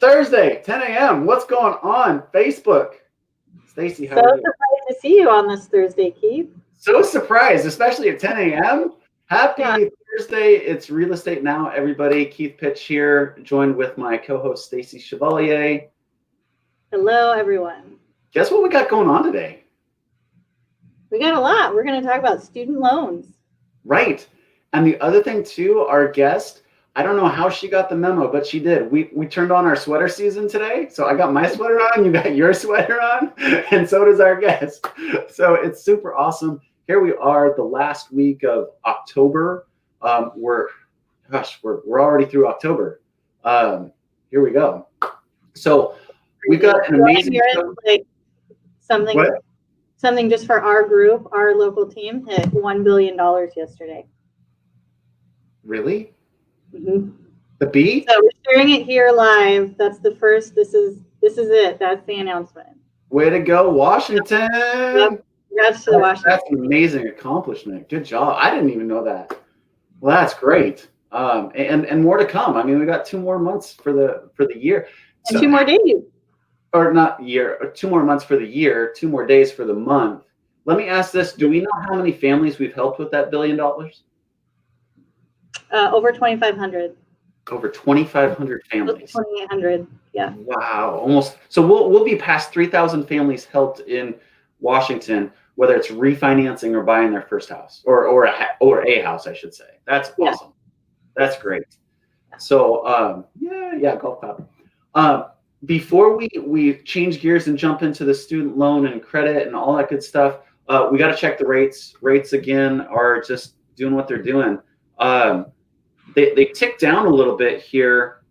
Thursday, 10 a.m. What's going on? Facebook. Stacy, how So are you? surprised to see you on this Thursday, Keith. So surprised, especially at 10 a.m. Happy Thursday. It's Real Estate Now, everybody. Keith Pitch here, joined with my co-host Stacy Chevalier. Hello, everyone. Guess what we got going on today? We got a lot. We're going to talk about student loans. Right. And the other thing, too, our guest, I don't know how she got the memo, but she did. We turned on our sweater season today. So I got my sweater on, you got your sweater on, and so does our guest. So it's super awesome. Here we are, the last week of October. We're already through October. Here we go. So we've got an amazing like something just for our group, our local team hit $1 billion yesterday. Really? Mm-hmm. The B? So we're sharing it here live. That's the first. This is it. That's the announcement. Way to go, Washington! Yep. Congrats to the Washington. That's an amazing accomplishment. Good job. I didn't even know that. Well, that's great. And more to come. I mean, we got 2 more months for the year. And 2 more days. Or not year, or 2 more months for the year, 2 more days for the month. Let me ask this. Do we know how many families we've helped with that $1 billion? Over 2,500. Over 2,500 families. 2,800, yeah. Wow, almost. So we'll be past 3,000 families helped in Washington, whether it's refinancing or buying their first house, or a house, I should say. That's awesome. That's great. So yeah, golf clap. Before we change gears and jump into the student loan and credit and all that good stuff, we got to check the rates. Rates again are just doing what they're doing. They ticked down a little bit here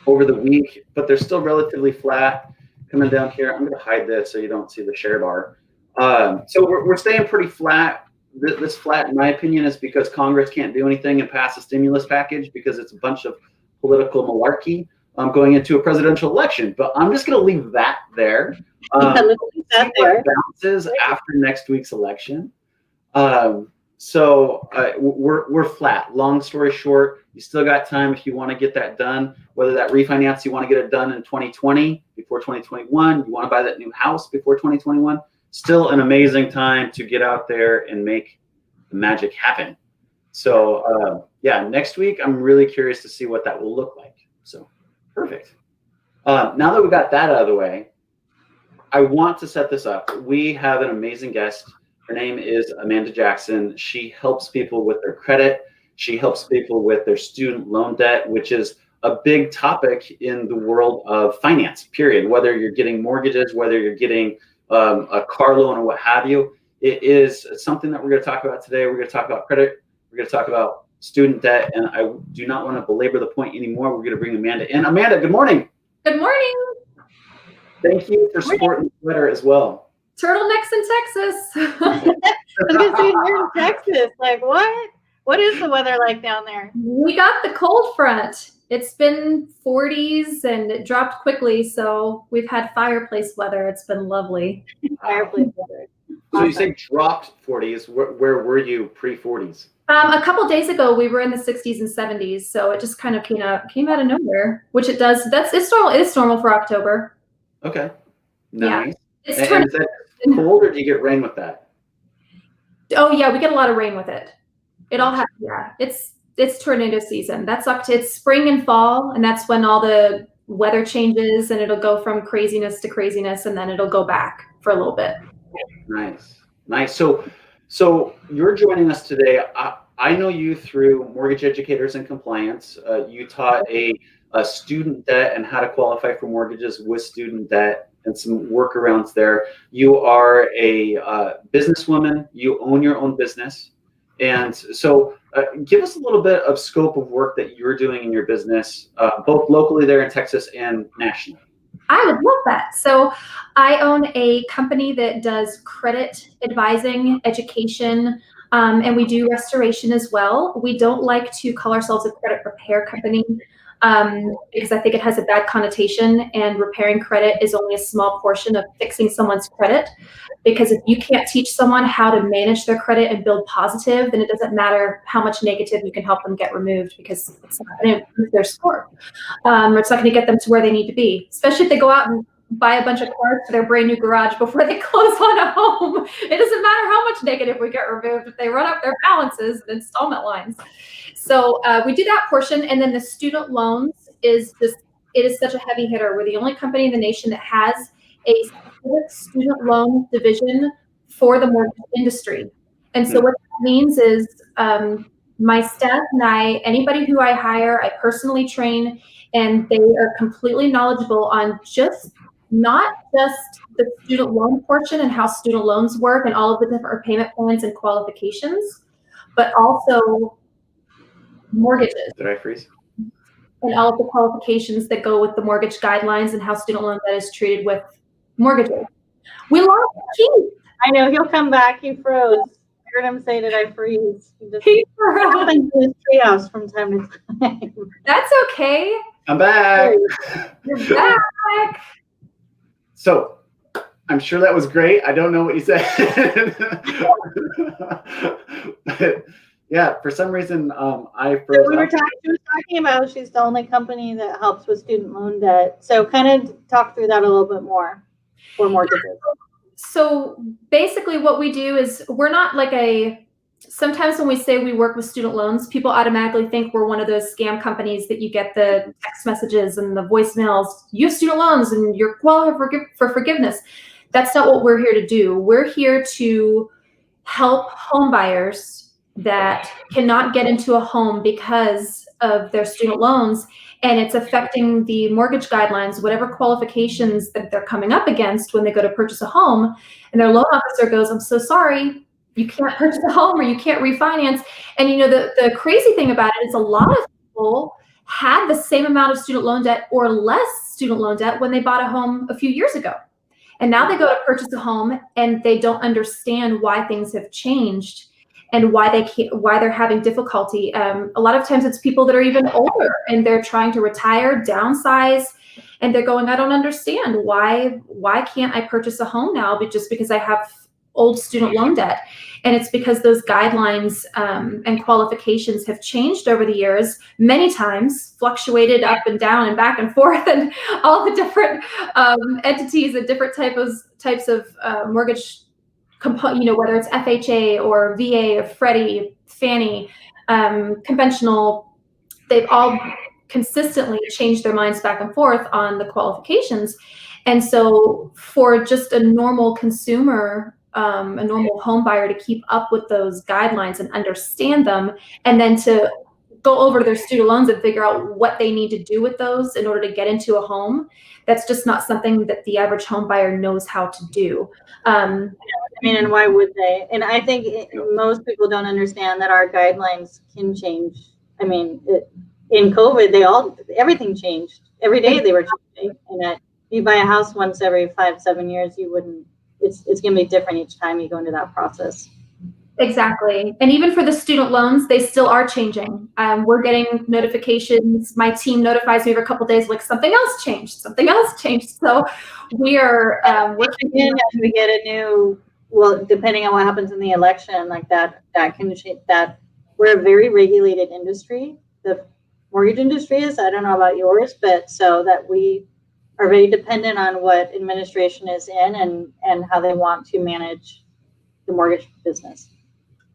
over the week, but they're still relatively flat. Coming down here, I'm going to hide this so you don't see the share bar. So we're staying pretty flat. This flat, in my opinion, is because Congress can't do anything and pass a stimulus package because it's a bunch of political malarkey going into a presidential election. But I'm just going to leave that there. See what bounces after next week's election. So we're flat. Long story short, you still got time if you want to get that done. Whether that refinance, you want to get it done in 2020 before 2021, you want to buy that new house before 2021. Still an amazing time to get out there and make the magic happen. So yeah, next week I'm really curious to see what that will look like. So perfect. Now that we got that out of the way, I want to set this up. We have an amazing guest. Her name is Amanda Jackson. She helps people with their credit. She helps people with their student loan debt, which is a big topic in the world of finance, period. Whether you're getting mortgages, whether you're getting a car loan or what have you, it is something that we're going to talk about today. We're going to talk about credit. We're going to talk about student debt. And I do not want to belabor the point anymore. We're going to bring Amanda in. Amanda, good morning. Good morning. Thank you for supporting the sweater as well. Turtlenecks in Texas. I was going to say, you're in Texas. Like, what? What is the weather like down there? We got the cold front. It's been 40s and it dropped quickly. So we've had fireplace weather. It's been lovely. Fireplace weather. So you say dropped 40s. Where were you pre-40s? A couple days ago, we were in the 60s and 70s. So it just kind of came out of nowhere, which it does. It's normal. It's normal for October. Okay. Nice. Yeah. And is that cold or do you get rain with that? Oh yeah, we get a lot of rain with it. It all happens. Yeah, it's tornado season. It's spring and fall, and that's when all the weather changes, and it'll go from craziness to craziness, and then it'll go back for a little bit. Nice. So you're joining us today. I know you through Mortgage Educators and Compliance. You taught a student debt and how to qualify for mortgages with student debt and some workarounds there. You are a businesswoman. You own your own business. And so give us a little bit of scope of work that you're doing in your business, both locally there in Texas and nationally. I would love that. So I own a company that does credit advising, education, and we do restoration as well. We don't like to call ourselves a credit repair company. because I think it has a bad connotation, and repairing credit is only a small portion of fixing someone's credit. Because if you can't teach someone how to manage their credit and build positive, then it doesn't matter how much negative you can help them get removed, because it's not going to improve their score. Or it's not going to get them to where they need to be, especially if they go out and buy a bunch of cars for their brand new garage before they close on a home. It doesn't matter how much negative we get removed if they run up their balances and installment lines. So we do that portion, and then the student loans it is such a heavy hitter. We're the only company in the nation that has a specific student loan division for the mortgage industry. And so what that means is my staff and anybody who I hire, I personally train, and they are completely knowledgeable on not just the student loan portion and how student loans work and all of the different payment plans and qualifications, but also mortgages. Did I freeze? And all of the qualifications that go with the mortgage guidelines and how student loan debt is treated with mortgages. We lost Keith. I know, he'll come back. He froze. I heard him say, "Did I freeze?" He froze. Happens in his treehouse from time to time. That's okay. I'm back. You're back. So I'm sure that was great. I don't know what you said. But yeah, for some reason, I froze. She was talking about she's the only company that helps with student loan debt. So kind of talk through that a little bit more for mortgages. So basically what we do is we're not like sometimes when we say we work with student loans, people automatically think we're one of those scam companies that you get the text messages and the voicemails, you have student loans and you're qualified for forgiveness. That's not what we're here to do. We're here to help home buyers that cannot get into a home because of their student loans, and it's affecting the mortgage guidelines, whatever qualifications that they're coming up against when they go to purchase a home, and their loan officer goes, "I'm so sorry, you can't purchase a home or you can't refinance." And the crazy thing about it is a lot of people had the same amount of student loan debt or less student loan debt when they bought a home a few years ago. And now they go to purchase a home and they don't understand why things have changed and why they're having difficulty. A lot of times it's people that are even older and they're trying to retire, downsize, and they're going, "I don't understand why can't I purchase a home now just because I have old student loan debt?" And it's because those guidelines and qualifications have changed over the years, many times, fluctuated up and down and back and forth, and all the different entities and different types of mortgage component, whether it's FHA or VA or Freddie, Fannie, conventional, they've all consistently changed their minds back and forth on the qualifications. And so for just a normal consumer, a normal home buyer to keep up with those guidelines and understand them, and then to go over to their student loans and figure out what they need to do with those in order to get into a home, that's just not something that the average home buyer knows how to do. And why would they? And I think most people don't understand that our guidelines can change. In COVID, everything changed. Every day they were changing. And that you buy a house once every 5-7 years, you wouldn't. It's going to be different each time you go into that process. Exactly. And even for the student loans, they still are changing. We're getting notifications. My team notifies me every couple of days, like something else changed. So we are working. And we get a new, depending on what happens in the election, like that can change that. We're a very regulated industry. The mortgage industry is, I don't know about yours, but so that we are very dependent on what administration is in and how they want to manage the mortgage business.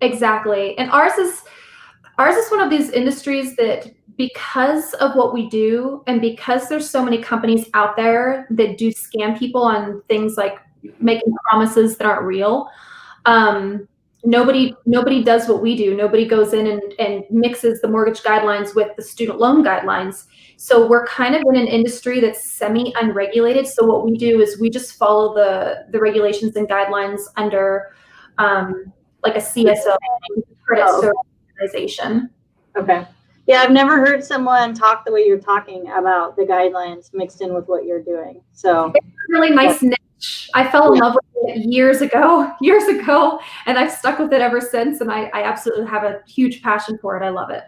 Exactly. And ours is one of these industries that, because of what we do and because there's so many companies out there that do scam people on things like making promises that aren't real, nobody does what we do. Nobody goes in and mixes the mortgage guidelines with the student loan guidelines. So we're kind of in an industry that's semi-unregulated. So what we do is we just follow the regulations and guidelines under like a CSO, credit service organization. Okay. Yeah, I've never heard someone talk the way you're talking about the guidelines mixed in with what you're doing. So it's a really nice niche. I fell in love with it years ago, and I've stuck with it ever since. And I absolutely have a huge passion for it. I love it.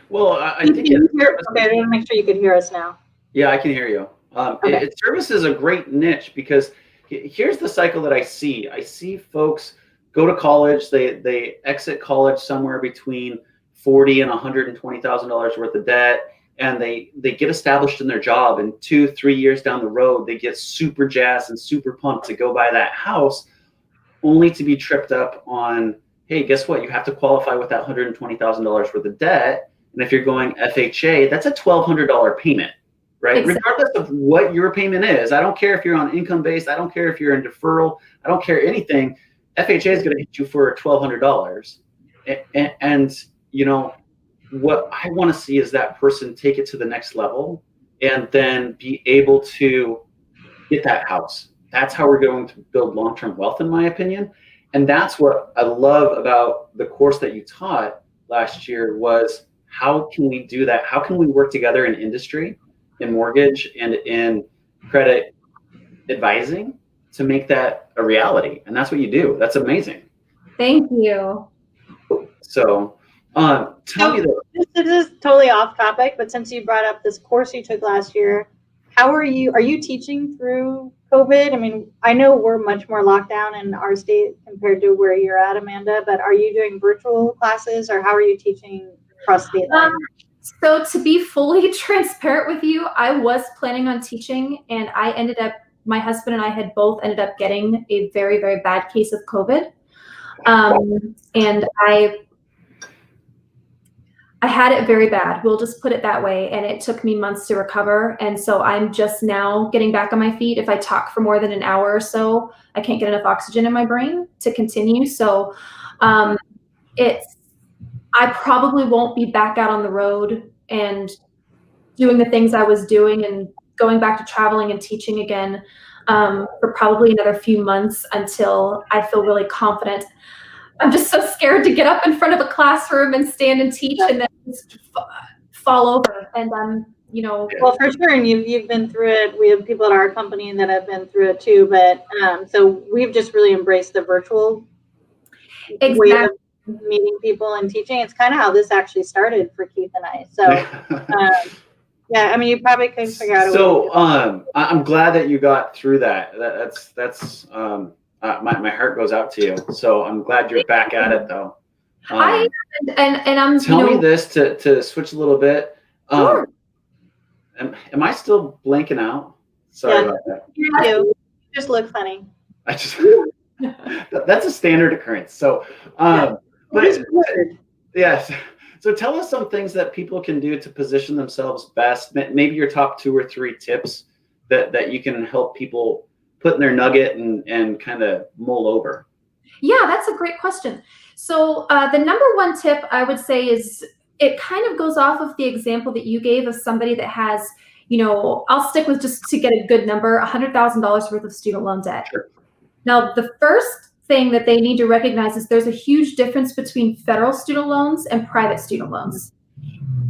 Well, I Can think you hear? Okay, I want to make sure you could hear us now. yeah, I can hear you. Okay. Service is a great niche because here's the cycle that I see. I see folks go to college, they exit college somewhere between 40 and $120,000 worth of debt, and they get established in their job. And 2-3 years down the road, they get super jazzed and super pumped to go buy that house, only to be tripped up on, hey, guess what? You have to qualify with that $120,000 worth of debt. And if you're going FHA, that's a $1,200 payment, right? Exactly. Regardless of what your payment is. I don't care if you're on income based. I don't care if you're in deferral. I don't care anything. FHA is going to hit you for $1,200. And you know, what I want to see is that person take it to the next level and then be able to get that house. That's how we're going to build long-term wealth, in my opinion. And that's what I love about the course that you taught last year was, how can we do that? How can we work together in industry, in mortgage, and in credit advising to make that a reality? And that's what you do. That's amazing. Thank you. So tell me that. This is totally off topic, but since you brought up this course you took last year, are you teaching through COVID? I mean, I know we're much more locked down in our state compared to where you're at, Amanda, but are you doing virtual classes, or how are you teaching across state lines? So to be fully transparent with you, I was planning on teaching, and my husband and I had both ended up getting a very, very bad case of COVID. And I had it very bad. We'll just put it that way. And it took me months to recover. And so I'm just now getting back on my feet. If I talk for more than an hour or so, I can't get enough oxygen in my brain to continue. So I probably won't be back out on the road and doing the things I was doing and going back to traveling and teaching again for probably another few months until I feel really confident. I'm just so scared to get up in front of a classroom and stand and teach and then just fall over. And Well, for sure, and you've been through it. We have people at our company that have been through it too. But so we've just really embraced the virtual way of meeting people and teaching. It's kind of how this actually started for Keith and I. So yeah, I mean, you probably couldn't figure out a way. So I'm glad that you got through that. That's my heart goes out to you. So I'm glad you're back at it, though. And I'm. Tell me this to switch a little bit. Sure. Am I still blanking out? Sorry about that. You do. You just look funny. That's a standard occurrence. So, yes. So tell us some things that people can do to position themselves best. Maybe your top 2 or 3 tips that you can help people put in their nugget and kind of mull over. Yeah, that's a great question. So the number 1 tip I would say is, it kind of goes off of the example that you gave of somebody that has, I'll stick with, just to get a good number, $100,000 worth of student loan debt. Sure. Now, the first thing that they need to recognize is there's a huge difference between federal student loans and private student loans,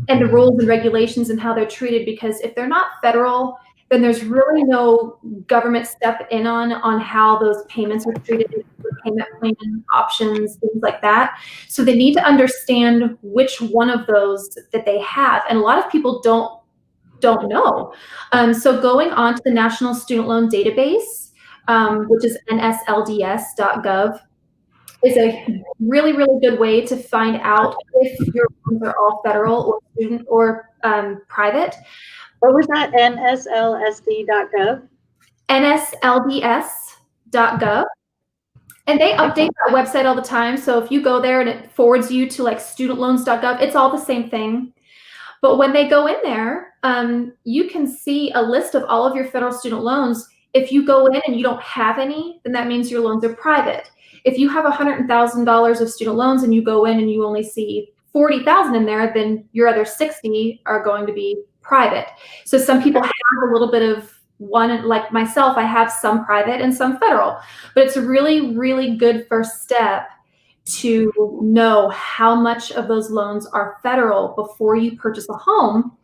and the rules and regulations and how they're treated. Because if they're not federal, then there's really no government step in on how those payments are treated, payment plan options, things like that. So they need to understand which one of those that they have. And a lot of people don't know. So going on to the National Student Loan Database, which is nslds.gov, is a really, really good way to find out if your loans are all federal or student or private. What was that? nslsd.gov? nslds.gov. And they update that website all the time. So if you go there and it forwards you to like studentloans.gov, it's all the same thing. But when they go in there, you can see a list of all of your federal student loans. If you go in and you don't have any, then that means your loans are private. If you have $100,000 of student loans and you go in and you only see 40,000 in there, then your other 60 are going to be private. So some people have a little bit of one, like myself, I have some private and some federal, but it's a really, really good first step to know how much of those loans are federal before you purchase a home.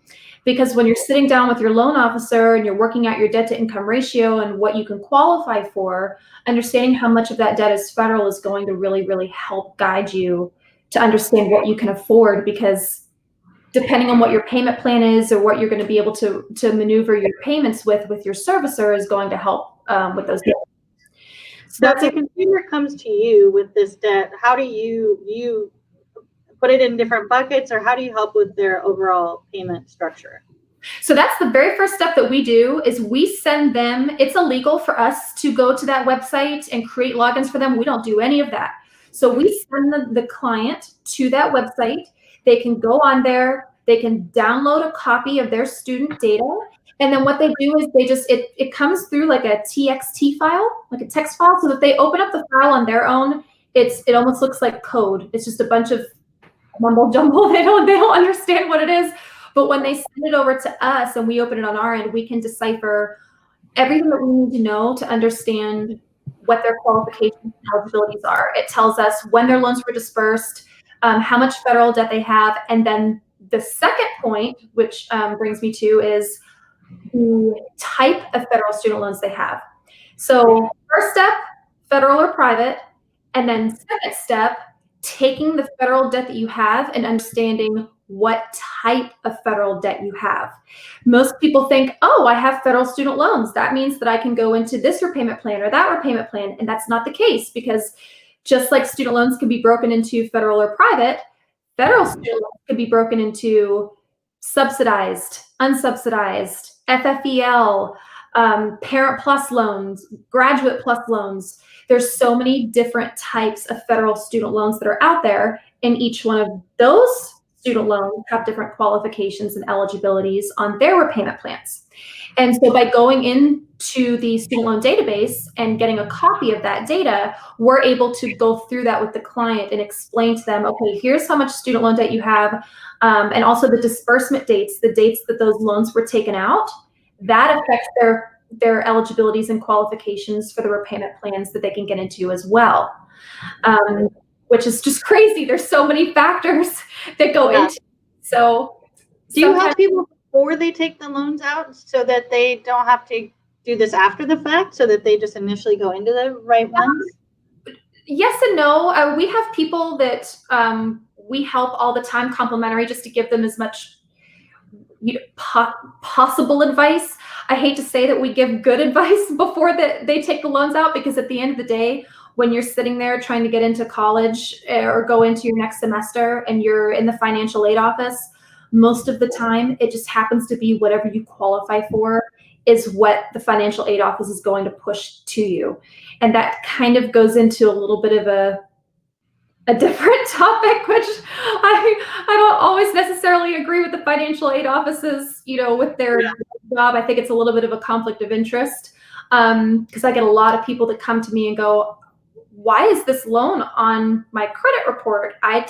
Because when you're sitting down with your loan officer and you're working out your debt to income ratio and what you can qualify for, understanding how much of that debt is federal is going to really, really help guide you to understand what you can afford. Because depending on what your payment plan is or what you're going to be able to maneuver your payments with your servicer is going to help with those. So if a consumer comes to you with this debt, how do you put it in different buckets, or how do you help with their overall payment structure? So that's the very first step that we do is we send them, it's illegal for us to go to that website and create logins for them. We don't do any of that. So we send the client to that website. They can go on there, they can download a copy of their student data. And then what they do is it comes through like a TXT file, like a text file. So that they open up the file on their own, it almost looks like code. It's just a bunch of mumble jumble. They don't understand what it is. But when they send it over to us and we open it on our end, we can decipher everything that we need to know to understand what their qualifications and eligibilities are. It tells us when their loans were dispersed, how much federal debt they have. And then the second point, which brings me to, is the type of federal student loans they have. So first step, federal or private. And then second step, taking the federal debt that you have and understanding what type of federal debt you have. Most people think, oh, I have federal student loans. That means that I can go into this repayment plan or that repayment plan. And that's not the case, because just like student loans can be broken into federal or private, federal student loans can be broken into subsidized, unsubsidized, FFEL, Parent Plus loans, Graduate Plus loans. There's so many different types of federal student loans that are out there, and each one of those student loans have different qualifications and eligibilities on their repayment plans. And so by going into the student loan database and getting a copy of that data, we're able to go through that with the client and explain to them, okay, here's how much student loan debt you have, and also the disbursement dates, the dates that those loans were taken out. That affects their eligibilities and qualifications for the repayment plans that they can get into as well, which is just crazy. There's so many factors that go into it. So do you help people before they take the loans out so that they don't have to do this after the fact, so that they just initially go into the right ones? Yes and no. We have people that we help all the time complimentary, just to give them as much possible advice. I hate to say that we give good advice before they take the loans out, because at the end of the day, when you're sitting there trying to get into college or go into your next semester and you're in the financial aid office, most of the time it just happens to be whatever you qualify for is what the financial aid office is going to push to you. And that kind of goes into a little bit of a different topic, which I don't always necessarily agree with the financial aid offices, with their job. I think it's a little bit of a conflict of interest, because I get a lot of people that come to me and go, why is this loan on my credit report? I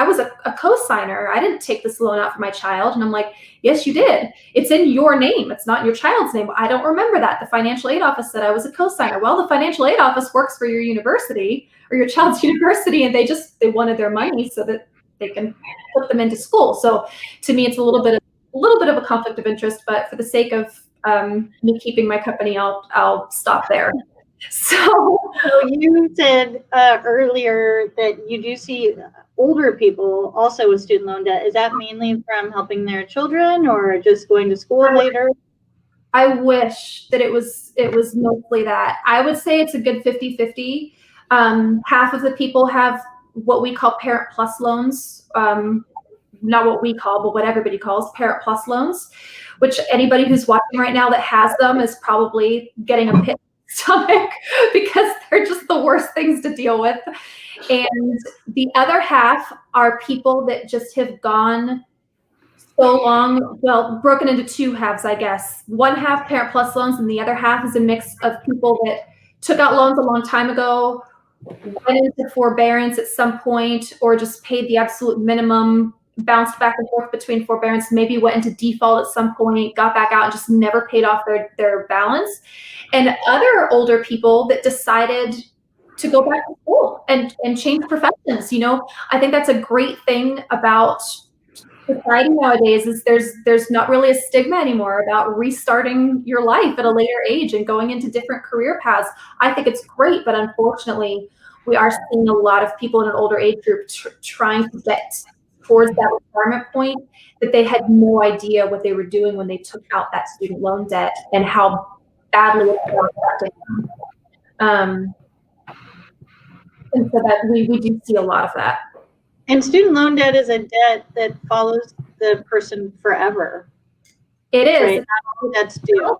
was a co-signer. I didn't take this loan out for my child. And I'm like, yes, you did. It's in your name. It's not your child's name. I don't remember that. The financial aid office said I was a co-signer. Well, the financial aid office works for your university or your child's university, and they wanted their money so that they can put them into school. So to me, it's a little bit of a conflict of interest, but for the sake of me keeping my company, I'll stop there. So you said earlier that you do see older people also with student loan debt. Is that mainly from helping their children or just going to school later? I wish that it was mostly that. I would say it's a good 50-50. Half of the people have what we call Parent Plus loans, not what we call, but what everybody calls Parent Plus loans, which anybody who's watching right now that has them is probably getting a pit stomach because they're just the worst things to deal with. And the other half are people that just have gone so long, well, broken into two halves, I guess. One half Parent Plus loans, and the other half is a mix of people that took out loans a long time ago, went into forbearance at some point, or just paid the absolute minimum, bounced back and forth between forbearance, maybe went into default at some point, got back out, and just never paid off their balance. And other older people that decided to go back to school and change professions. I think that's a great thing about society nowadays is there's not really a stigma anymore about restarting your life at a later age and going into different career paths. I think it's great, but unfortunately, we are seeing a lot of people in an older age group trying to get towards that retirement point that they had no idea what they were doing when they took out that student loan debt and how badly it was affecting them. And so that we do see a lot of that. And student loan debt is a debt that follows the person forever. It is. Right? That's due.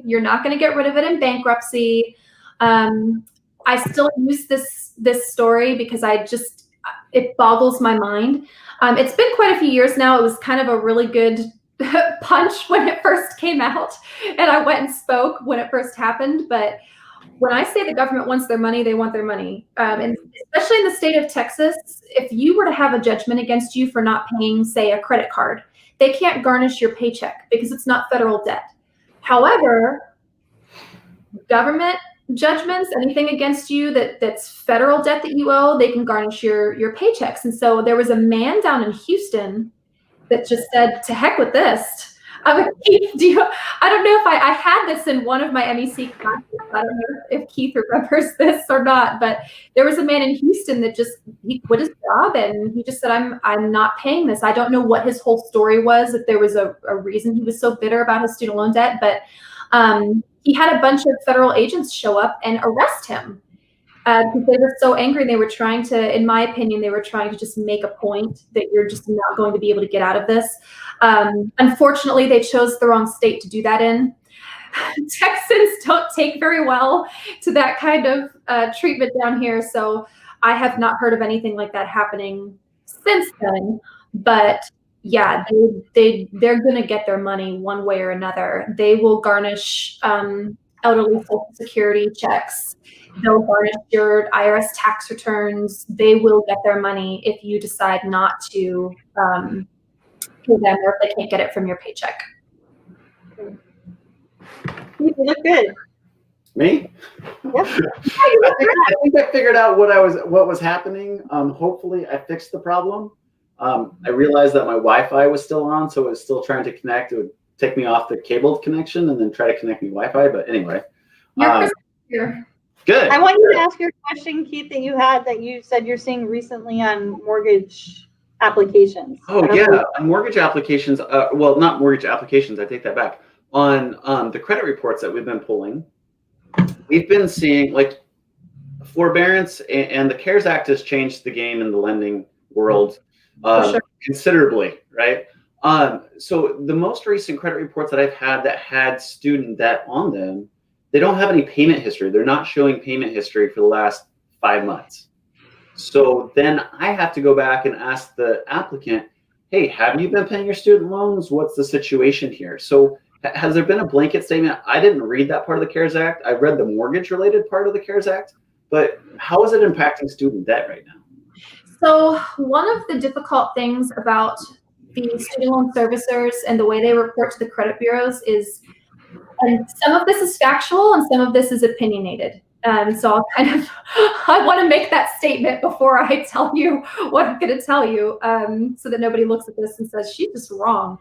You're not going to get rid of it in bankruptcy. I still use this story because it boggles my mind. It's been quite a few years now. It was kind of a really good punch when it first came out, and I went and spoke when it first happened. But when I say the government wants their money, they want their money. And especially in the state of Texas, if you were to have a judgment against you for not paying, say, a credit card, they can't garnish your paycheck because it's not federal debt. However, government judgments, anything against you that's federal debt that you owe, they can garnish your paychecks. And so there was a man down in Houston that just said, to heck with this. I don't know if I had this in one of my MEC classes. I don't know if Keith remembers this or not, but there was a man in Houston that he quit his job and he just said, I'm not paying this. I don't know what his whole story was, if there was a reason he was so bitter about his student loan debt, but he had a bunch of federal agents show up and arrest him because they were so angry. They were trying to, in my opinion, they were trying to just make a point that you're just not going to be able to get out of this. Unfortunately, they chose the wrong state to do that in. Texans don't take very well to that kind of treatment down here. So I have not heard of anything like that happening since then. But yeah, they're going to get their money one way or another. They will garnish elderly Social Security checks. They'll garnish your IRS tax returns. They will get their money if you decide not to pay them, or if they can't get it from your paycheck. You look good. Me? Yep. I think I figured out what was happening. Hopefully I fixed the problem. I realized that my Wi-Fi was still on, so it was still trying to connect. It would take me off the cabled connection and then try to connect me Wi-Fi. But anyway, You're here. good. I want you to ask your question, Keith, that you said you're seeing recently on mortgage applications. Oh yeah, on mortgage applications. Well, not mortgage applications. I take that back. On the credit reports that we've been pulling, we've been seeing like forbearance, and the CARES Act has changed the game in the lending world considerably, right? So the most recent credit reports that I've had that had student debt on them, they don't have any payment history. They're not showing payment history for the last 5 months. So then I have to go back and ask the applicant, hey, have you been paying your student loans? What's the situation here? So has there been a blanket statement? I didn't read that part of the CARES Act. I read the mortgage related part of the CARES Act, but how is it impacting student debt right now? So one of the difficult things about the student loan servicers and the way they report to the credit bureaus is, and some of this is factual and some of this is opinionated. So I want to make that statement before I tell you what I'm going to tell you, so that nobody looks at this and says, she's just wrong.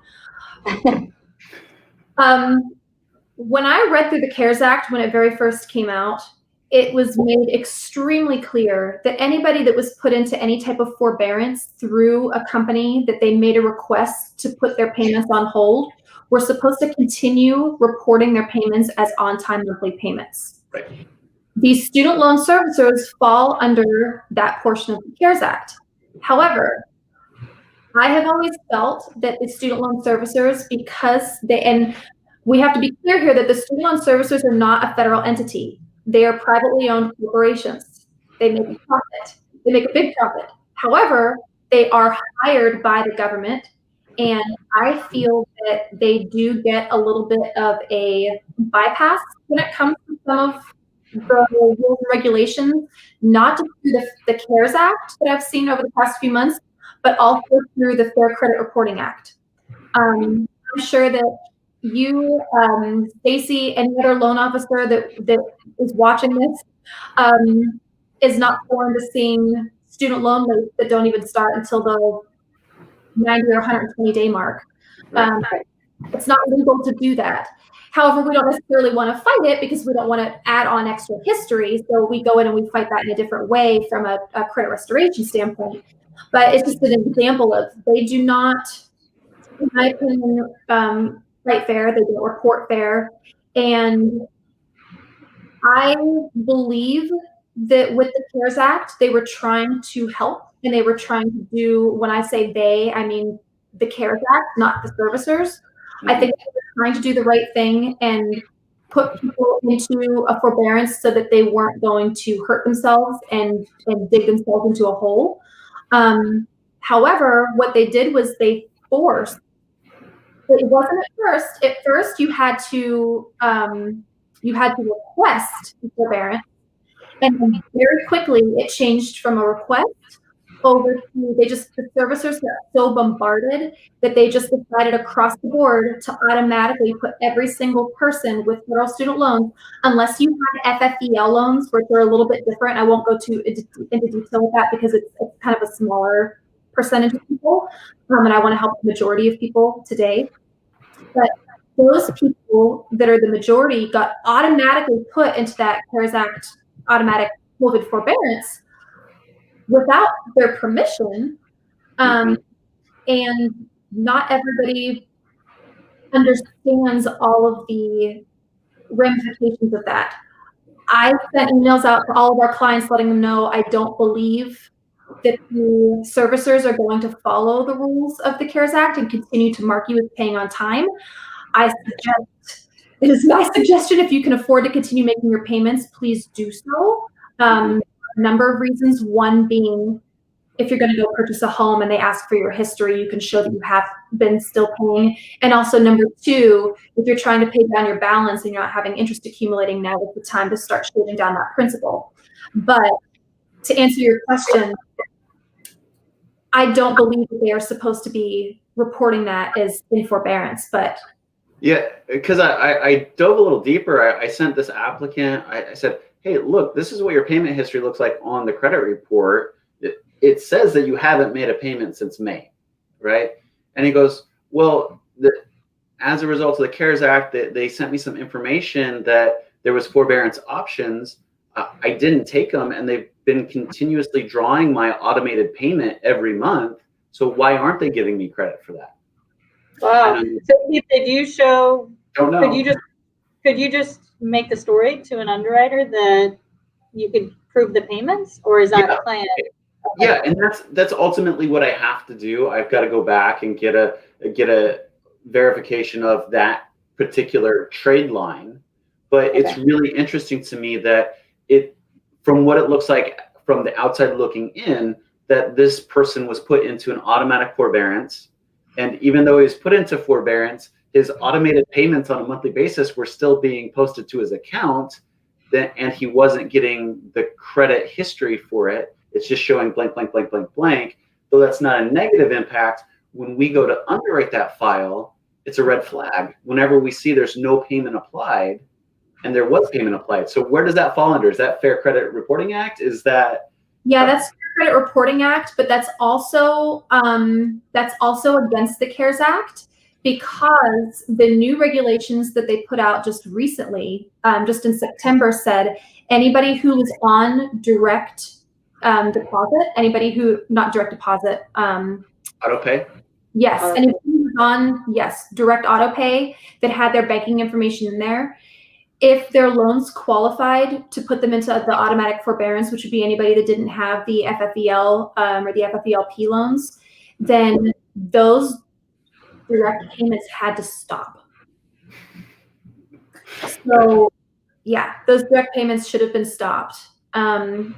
When I read through the CARES Act, when it very first came out, it was made extremely clear that anybody that was put into any type of forbearance through a company that they made a request to put their payments on hold were supposed to continue reporting their payments as on-time monthly payments. Right. These student loan servicers fall under that portion of the CARES Act. However, I have always felt that the student loan servicers, because and we have to be clear here that the student loan servicers are not a federal entity. They are privately owned corporations. They make a profit. They make a big profit. However, they are hired by the government, and I feel that they do get a little bit of a bypass when it comes to some of the rules and regulations, not just through the CARES Act that I've seen over the past few months, but also through the Fair Credit Reporting Act. I'm sure that you, Stacy, any other loan officer that is watching this, is not foreign to seeing student loan rates that don't even start until the 90 or 120 day mark. It's not legal to do that. However, we don't necessarily want to fight it because we don't want to add on extra history. So we go in and we fight that in a different way from a credit restoration standpoint. But it's just an example of they do not, in my opinion, write fair. They don't report fair. And I believe that with the CARES Act, they were trying to help and they were trying to do, when I say they, I mean the CARES Act, not the servicers. I think they were trying to do the right thing and put people into a forbearance so that they weren't going to hurt themselves and dig themselves into a hole. However, what they did was they forced, it wasn't at first. At first, you had to request forbearance, and then very quickly it changed from a request over to the servicers got so bombarded that they just decided across the board to automatically put every single person with federal student loans, unless you had FFEL loans, which are a little bit different. I won't go into detail with that because it's kind of a smaller percentage of people, and I want to help the majority of people today. But those people that are the majority got automatically put into that CARES Act automatic COVID forbearance without their permission. And not everybody understands all of the ramifications of that. I sent emails out to all of our clients letting them know I don't believe that the servicers are going to follow the rules of the CARES Act and continue to mark you as paying on time. It is my suggestion, if you can afford to continue making your payments, please do so. A number of reasons. One being, if you're going to go purchase a home and they ask for your history, you can show that you have been still paying. And also number two, if you're trying to pay down your balance and you're not having interest accumulating, now is the time to start shaving down that principal. But to answer your question, I don't believe that they are supposed to be reporting that as in forbearance, but yeah, because I dove a little deeper. I sent this applicant, I said, hey, look, this is what your payment history looks like on the credit report. It says that you haven't made a payment since May, right? And he goes, well, as a result of the CARES Act, they sent me some information that there was forbearance options. I didn't take them, and they've been continuously drawing my automated payment every month. So why aren't they giving me credit for that? Wow. So did you show? Don't know. Could you just make the story to an underwriter that you could prove the payments, or is that client? Yeah, and that's ultimately what I have to do. I've got to go back and get a verification of that particular trade line. But it's really interesting to me that from what it looks like from the outside looking in, that this person was put into an automatic forbearance. And even though he was put into forbearance, his automated payments on a monthly basis were still being posted to his account, and he wasn't getting the credit history for it. It's just showing blank, blank, blank, blank, blank. Though that's not a negative impact, when we go to underwrite that file, it's a red flag. Whenever we see there's no payment applied, and there was payment applied. So where does that fall under? Is that Fair Credit Reporting Act? Is that? Yeah, that's Fair Credit Reporting Act, but that's also against the CARES Act, because the new regulations that they put out just recently, just in September, said anybody who is on direct deposit, anybody who not direct deposit, Auto pay? Yes, anybody who's on direct auto pay that had their banking information in there. If their loans qualified to put them into the automatic forbearance, which would be anybody that didn't have the FFEL or the FFELP loans, then those direct payments had to stop. So, yeah, those direct payments should have been stopped. And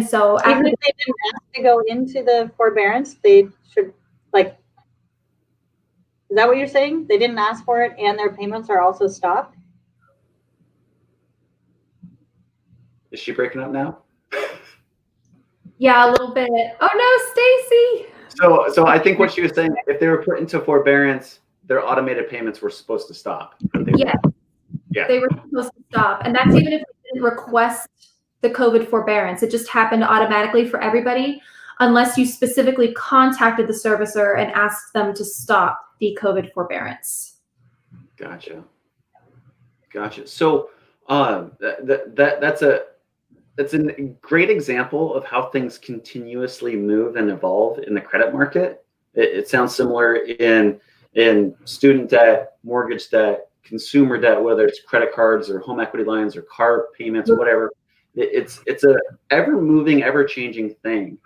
so, even if they didn't ask to go into the forbearance, they should, like, is that what you're saying? They didn't ask for it, and their payments are also stopped? Is she breaking up now? Yeah, a little bit. Oh no, Stacy. So I think what she was saying, if they were put into forbearance, their automated payments were supposed to stop. Yeah, they were supposed to stop, and that's even if they didn't request the COVID forbearance. It just happened automatically for everybody, unless you specifically contacted the servicer and asked them to stop the COVID forbearance. Gotcha. So that's it's a great example of how things continuously move and evolve in the credit market. It sounds similar in student debt, mortgage debt, consumer debt, whether it's credit cards or home equity lines or car payments, whatever. It's a ever moving, ever changing thing.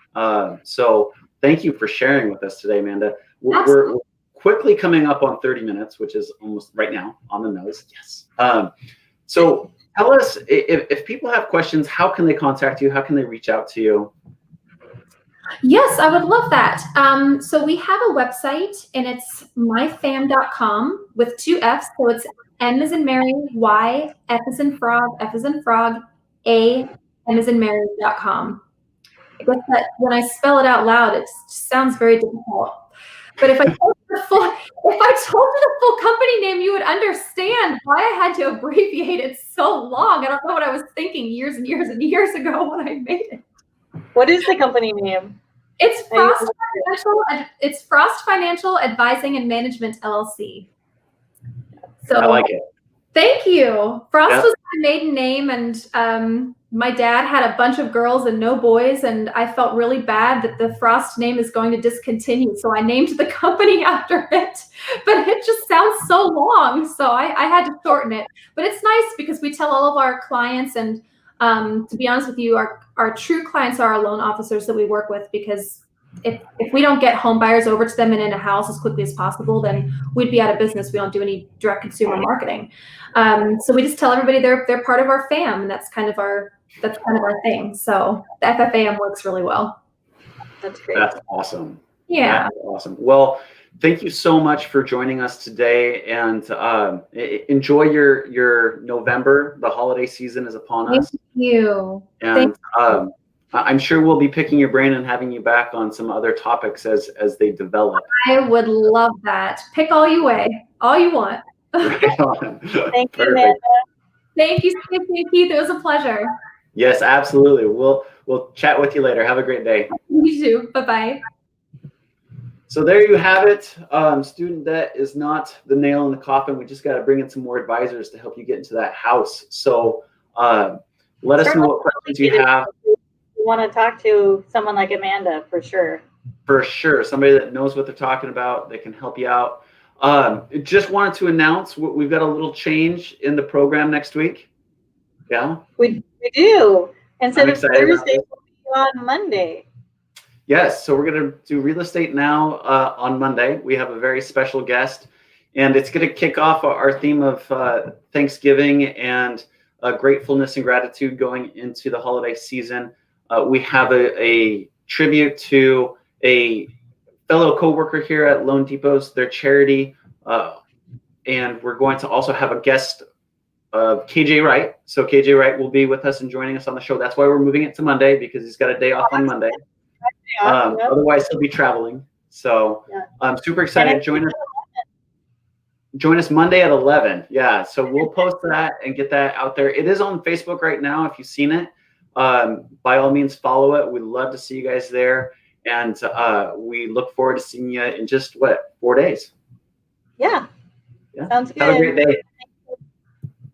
So thank you for sharing with us today, Amanda. We're quickly coming up on 30 minutes, which is almost right now on the nose. Yes. So tell us, if people have questions, how can they contact you? How can they reach out to you? Yes, I would love that. So we have a website, and it's myfam.com with 2 F's. So it's M as in Mary, Y, F as in frog, F as in frog, A, M as in Mary.com. I guess that when I spell it out loud, it sounds very difficult. But if I told you the full company name, you would understand why I had to abbreviate it so long. I don't know what I was thinking years and years and years ago when I made it. What is the company name? It's Frost Financial. It's Frost Financial Advising and Management LLC. So I like it. Thank you. Frost was my maiden name, and my dad had a bunch of girls and no boys, and I felt really bad that the Frost name is going to discontinue. So I named the company after it, but it just sounds so long. So I had to shorten it. But it's nice because we tell all of our clients, and to be honest with you, our true clients are our loan officers that we work with, because if we don't get home buyers over to them and in a house as quickly as possible, then we'd be out of business. We don't do any direct consumer marketing. So we just tell everybody they're part of our fam, and that's kind of our thing. So the FFAM works really well. That's great. That's awesome. Yeah. That's awesome. Well, thank you so much for joining us today, and enjoy your November. The holiday season is upon us. Thank you. And I'm sure we'll be picking your brain and having you back on some other topics as they develop. I would love that. Pick all you want. Right on. Thank you, Amanda. Thank you, Keith. It was a pleasure. Yes, absolutely. We'll chat with you later. Have a great day. You too. Bye-bye. So there you have it. Student debt is not the nail in the coffin. We just got to bring in some more advisors to help you get into that house. So let us know what questions you have. You want to talk to someone like Amanda, for sure. For sure. Somebody that knows what they're talking about, that can help you out. Just wanted to announce we've got a little change in the program next week. Yeah. We do. Instead of excited Thursday, we'll be on Monday. Yes. So we're going to do Real Estate Now on Monday. We have a very special guest, and it's going to kick off our theme of Thanksgiving and gratefulness and gratitude going into the holiday season. We have a tribute to a fellow coworker here at Loan Depot's, their charity, and we're going to also have a guest of KJ Wright. So KJ Wright will be with us and joining us on the show. That's why we're moving it to Monday, because he's got a day off on Monday. Otherwise, he'll be traveling. So I'm super excited. Join us Monday at 11. Yeah, so we'll post that and get that out there. It is on Facebook right now if you've seen it. By all means, follow it. We'd love to see you guys there. And we look forward to seeing you in just, 4 days? Yeah. Yeah. Sounds good. Have a great day.